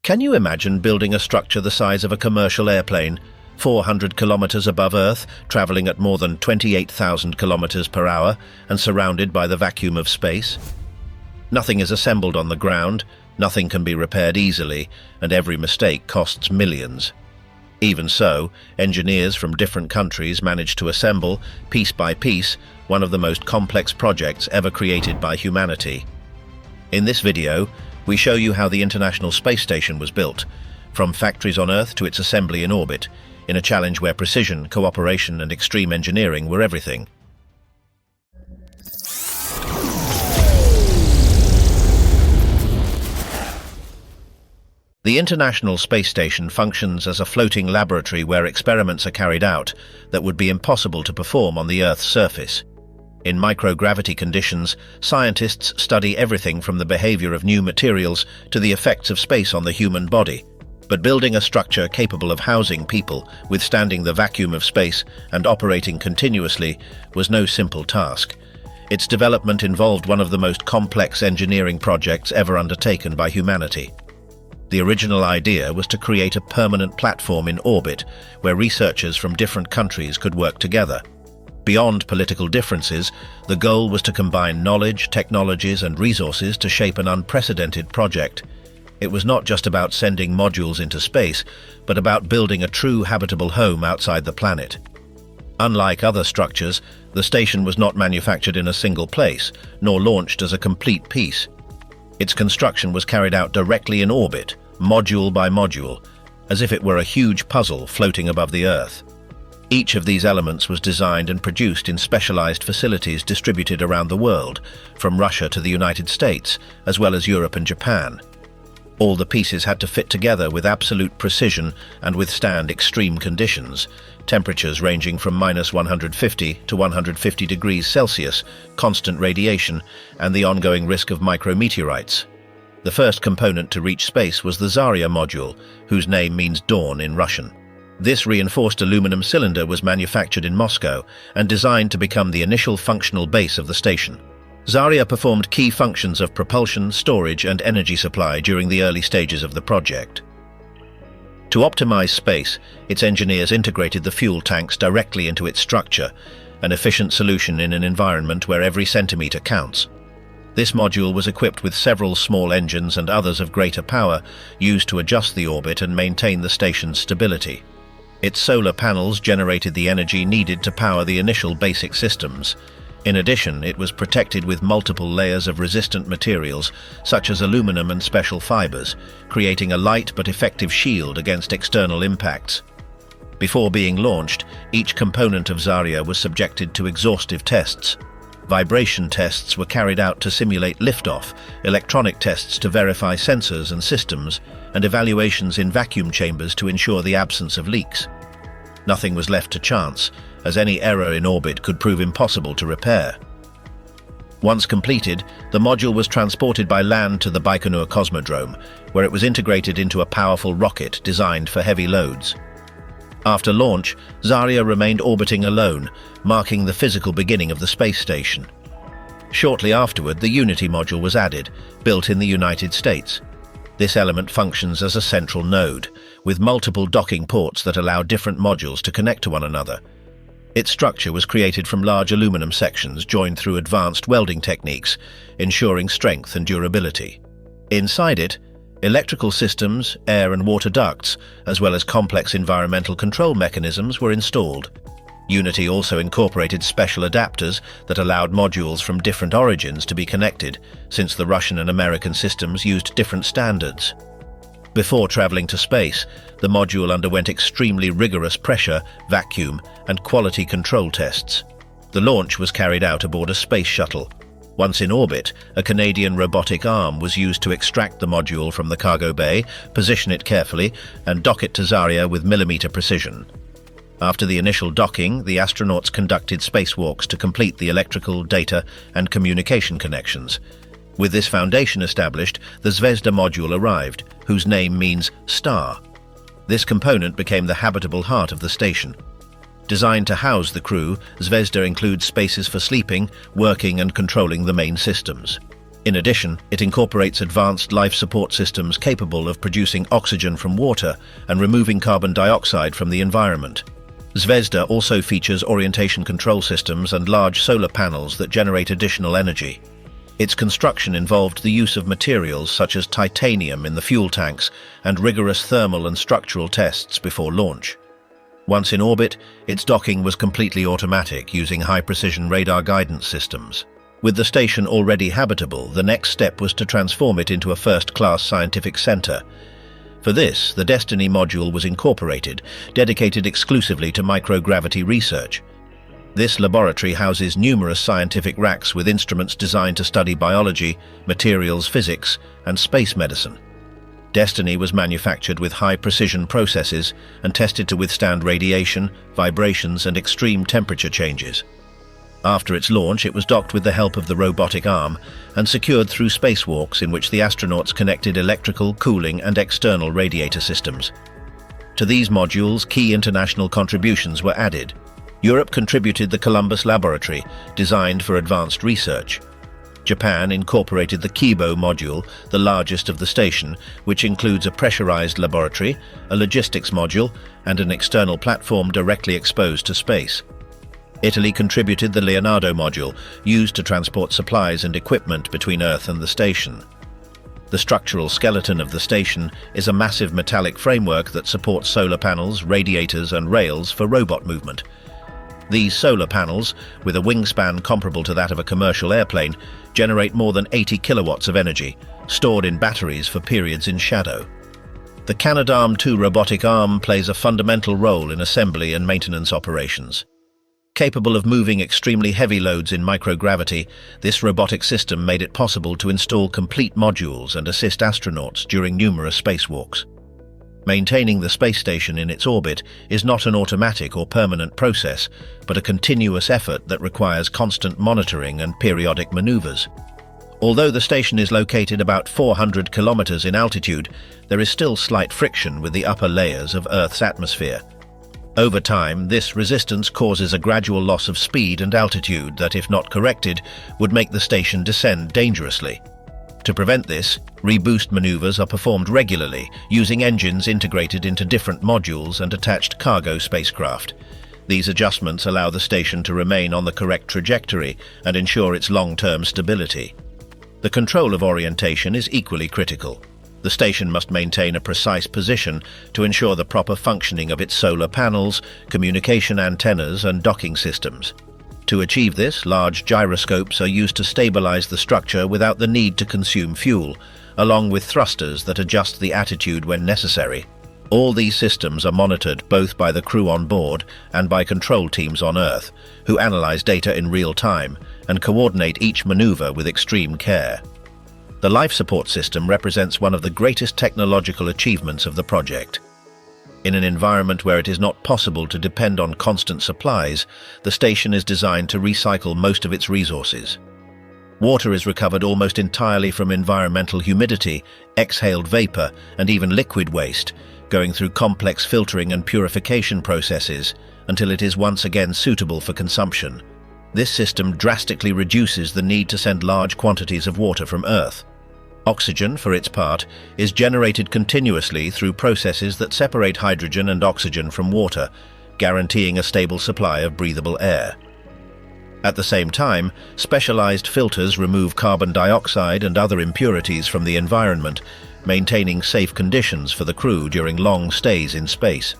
Can you imagine building a structure the size of a commercial airplane, 400 kilometers above Earth, traveling at more than 28,000 kilometers per hour and surrounded by the vacuum of space? Nothing is assembled on the ground, nothing can be repaired easily, and every mistake costs millions. Even so, engineers from different countries managed to assemble, piece by piece, one of the most complex projects ever created by humanity. In this video, we show you how the International Space Station was built, from factories on Earth to its assembly in orbit, in a challenge where precision, cooperation, and extreme engineering were everything. The International Space Station functions as a floating laboratory where experiments are carried out that would be impossible to perform on the Earth's surface. In microgravity conditions, scientists study everything from the behavior of new materials to the effects of space on the human body. But building a structure capable of housing people, withstanding the vacuum of space, and operating continuously was no simple task. Its development involved one of the most complex engineering projects ever undertaken by humanity. The original idea was to create a permanent platform in orbit where researchers from different countries could work together. Beyond political differences, the goal was to combine knowledge, technologies, and resources to shape an unprecedented project. It was not just about sending modules into space, but about building a true habitable home outside the planet. Unlike other structures, the station was not manufactured in a single place, nor launched as a complete piece. Its construction was carried out directly in orbit, module by module, as if it were a huge puzzle floating above the Earth. Each of these elements was designed and produced in specialized facilities distributed around the world, from Russia to the United States, as well as Europe and Japan. All the pieces had to fit together with absolute precision and withstand extreme conditions, temperatures ranging from -150 to 150 degrees Celsius, constant radiation, and the ongoing risk of micrometeorites. The first component to reach space was the Zarya module, whose name means dawn in Russian. This reinforced aluminum cylinder was manufactured in Moscow and designed to become the initial functional base of the station. Zarya performed key functions of propulsion, storage, and energy supply during the early stages of the project. To optimize space, its engineers integrated the fuel tanks directly into its structure, an efficient solution in an environment where every centimeter counts. This module was equipped with several small engines and others of greater power, used to adjust the orbit and maintain the station's stability. Its solar panels generated the energy needed to power the initial basic systems. In addition, it was protected with multiple layers of resistant materials, such as aluminum and special fibers, creating a light but effective shield against external impacts. Before being launched, each component of Zarya was subjected to exhaustive tests. Vibration tests were carried out to simulate liftoff, electronic tests to verify sensors and systems, and evaluations in vacuum chambers to ensure the absence of leaks. Nothing was left to chance, as any error in orbit could prove impossible to repair. Once completed, the module was transported by land to the Baikonur Cosmodrome, where it was integrated into a powerful rocket designed for heavy loads. After launch, Zarya remained orbiting alone, marking the physical beginning of the space station. Shortly afterward, the Unity module was added, built in the United States. This element functions as a central node, with multiple docking ports that allow different modules to connect to one another. Its structure was created from large aluminum sections joined through advanced welding techniques, ensuring strength and durability. Inside it, electrical systems, air and water ducts, as well as complex environmental control mechanisms were installed. Unity also incorporated special adapters that allowed modules from different origins to be connected, since the Russian and American systems used different standards. Before traveling to space, the module underwent extremely rigorous pressure, vacuum, and quality control tests. The launch was carried out aboard a space shuttle. Once in orbit, a Canadian robotic arm was used to extract the module from the cargo bay, position it carefully, and dock it to Zarya with millimeter precision. After the initial docking, the astronauts conducted spacewalks to complete the electrical, data, and communication connections. With this foundation established, the Zvezda module arrived, whose name means star. This component became the habitable heart of the station. Designed to house the crew, Zvezda includes spaces for sleeping, working and controlling the main systems. In addition, it incorporates advanced life support systems capable of producing oxygen from water and removing carbon dioxide from the environment. Zvezda also features orientation control systems and large solar panels that generate additional energy. Its construction involved the use of materials such as titanium in the fuel tanks and rigorous thermal and structural tests before launch. Once in orbit, its docking was completely automatic using high-precision radar guidance systems. With the station already habitable, the next step was to transform it into a first-class scientific center. For this, the Destiny module was incorporated, dedicated exclusively to microgravity research. This laboratory houses numerous scientific racks with instruments designed to study biology, materials physics, and space medicine. Destiny was manufactured with high-precision processes and tested to withstand radiation, vibrations, and extreme temperature changes. After its launch, it was docked with the help of the robotic arm and secured through spacewalks in which the astronauts connected electrical, cooling, and external radiator systems. To these modules, key international contributions were added. Europe contributed the Columbus Laboratory, designed for advanced research. Japan incorporated the Kibo module, the largest of the station, which includes a pressurized laboratory, a logistics module, and an external platform directly exposed to space. Italy contributed the Leonardo module, used to transport supplies and equipment between Earth and the station. The structural skeleton of the station is a massive metallic framework that supports solar panels, radiators, and rails for robot movement. These solar panels, with a wingspan comparable to that of a commercial airplane, generate more than 80 kilowatts of energy, stored in batteries for periods in shadow. The Canadarm2 robotic arm plays a fundamental role in assembly and maintenance operations. Capable of moving extremely heavy loads in microgravity, this robotic system made it possible to install complete modules and assist astronauts during numerous spacewalks. Maintaining the space station in its orbit is not an automatic or permanent process, but a continuous effort that requires constant monitoring and periodic maneuvers. Although the station is located about 400 kilometers in altitude, there is still slight friction with the upper layers of Earth's atmosphere. Over time, this resistance causes a gradual loss of speed and altitude that, if not corrected, would make the station descend dangerously. To prevent this, reboost maneuvers are performed regularly, using engines integrated into different modules and attached cargo spacecraft. These adjustments allow the station to remain on the correct trajectory and ensure its long-term stability. The control of orientation is equally critical. The station must maintain a precise position to ensure the proper functioning of its solar panels, communication antennas, and docking systems. To achieve this, large gyroscopes are used to stabilize the structure without the need to consume fuel, along with thrusters that adjust the attitude when necessary. All these systems are monitored both by the crew on board and by control teams on Earth, who analyze data in real time and coordinate each maneuver with extreme care. The life support system represents one of the greatest technological achievements of the project. In an environment where it is not possible to depend on constant supplies, the station is designed to recycle most of its resources. Water is recovered almost entirely from environmental humidity, exhaled vapor, and even liquid waste, going through complex filtering and purification processes until it is once again suitable for consumption. This system drastically reduces the need to send large quantities of water from Earth. Oxygen, for its part, is generated continuously through processes that separate hydrogen and oxygen from water, guaranteeing a stable supply of breathable air. At the same time, specialized filters remove carbon dioxide and other impurities from the environment, maintaining safe conditions for the crew during long stays in space.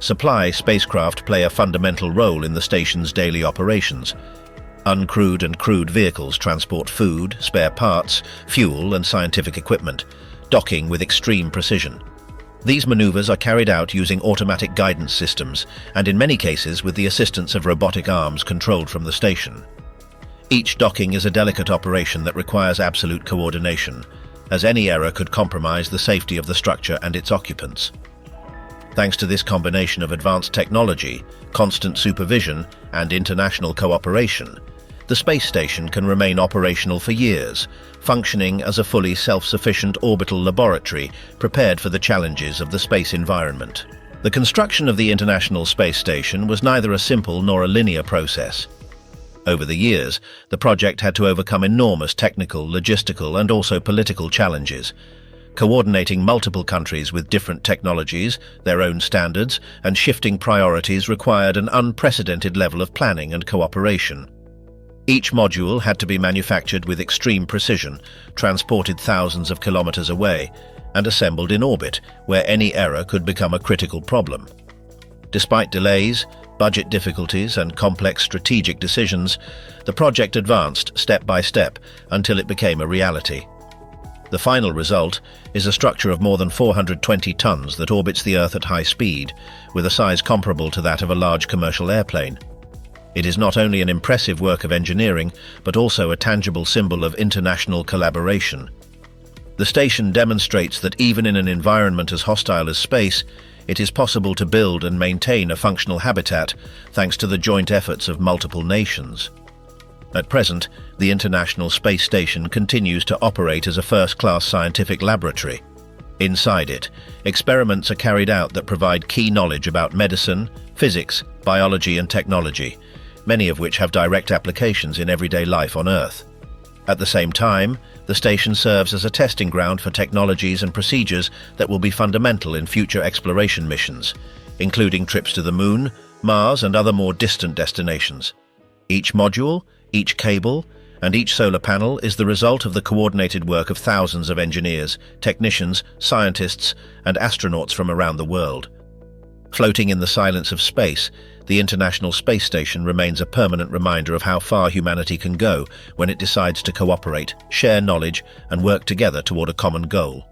Supply spacecraft play a fundamental role in the station's daily operations. Uncrewed and crewed vehicles transport food, spare parts, fuel, and scientific equipment, docking with extreme precision. These maneuvers are carried out using automatic guidance systems, and in many cases with the assistance of robotic arms controlled from the station. Each docking is a delicate operation that requires absolute coordination, as any error could compromise the safety of the structure and its occupants. Thanks to this combination of advanced technology, constant supervision, and international cooperation, the space station can remain operational for years, functioning as a fully self-sufficient orbital laboratory prepared for the challenges of the space environment. The construction of the International Space Station was neither a simple nor a linear process. Over the years, the project had to overcome enormous technical, logistical, and also political challenges. Coordinating multiple countries with different technologies, their own standards, and shifting priorities required an unprecedented level of planning and cooperation. Each module had to be manufactured with extreme precision, transported thousands of kilometers away, and assembled in orbit, where any error could become a critical problem. Despite delays, budget difficulties, and complex strategic decisions, the project advanced step by step until it became a reality. The final result is a structure of more than 420 tons that orbits the Earth at high speed, with a size comparable to that of a large commercial airplane. It is not only an impressive work of engineering, but also a tangible symbol of international collaboration. The station demonstrates that even in an environment as hostile as space, it is possible to build and maintain a functional habitat thanks to the joint efforts of multiple nations. At present, the International Space Station continues to operate as a first-class scientific laboratory. Inside it, experiments are carried out that provide key knowledge about medicine, physics, biology, and technology, many of which have direct applications in everyday life on Earth. At the same time, the station serves as a testing ground for technologies and procedures that will be fundamental in future exploration missions, including trips to the Moon, Mars, and other more distant destinations. Each module, each cable, and each solar panel is the result of the coordinated work of thousands of engineers, technicians, scientists, and astronauts from around the world. Floating in the silence of space, the International Space Station remains a permanent reminder of how far humanity can go when it decides to cooperate, share knowledge, and work together toward a common goal.